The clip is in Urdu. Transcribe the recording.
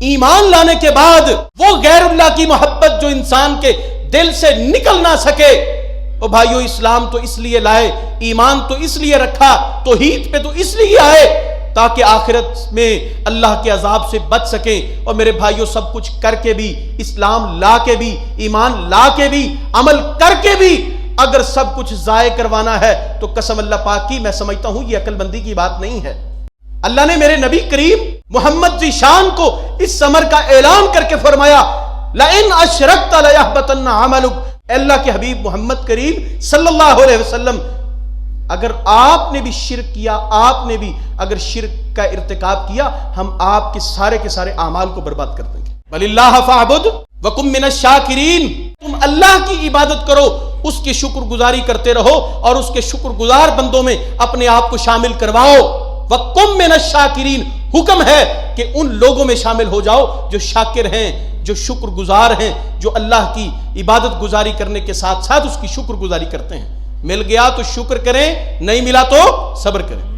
ایمان لانے کے بعد وہ غیر اللہ کی محبت جو انسان کے دل سے نکل نہ سکے، او بھائیو اسلام تو اس لیے لائے، ایمان تو اس لیے رکھا، توحید پہ تو اس لیے آئے تاکہ آخرت میں اللہ کے عذاب سے بچ سکیں۔ اور میرے بھائیو سب کچھ کر کے بھی، اسلام لا کے بھی، ایمان لا کے بھی، عمل کر کے بھی اگر سب کچھ ضائع کروانا ہے تو قسم اللہ پاک کی میں سمجھتا ہوں یہ عقل مندی کی بات نہیں ہے۔ اللہ نے میرے نبی کریم محمد جی شان کو اس امر کا اعلان کر کے فرمایا لَإِنْ أَشْرَكْتَ لَيَحْبَطَنَّ عَمَلُكَ، اللہ کے حبیب محمد کریم صلی اللہ علیہ وسلم اگر آپ نے بھی شرک کیا، آپ نے بھی اگر شرک کا ارتکاب کیا، ہم آپ کے سارے اعمال کو برباد کر دیں گے۔ وَلِلَّهِ فَاعْبُدْ وَكُن مِّنَ الشَّاكِرِينَ، تم اللہ کی عبادت کرو، اس کی شکر گزاری کرتے رہو اور اس کے شکر گزار بندوں میں اپنے آپ کو شامل کرواؤ۔ وَكُن مِّنَ الشَّاكِرِينَ، حکم ہے کہ ان لوگوں میں شامل ہو جاؤ جو شاکر ہیں، جو شکر گزار ہیں، جو اللہ کی عبادت گزاری کرنے کے ساتھ ساتھ اس کی شکر گزاری کرتے ہیں۔ مل گیا تو شکر کریں، نہیں ملا تو صبر کریں۔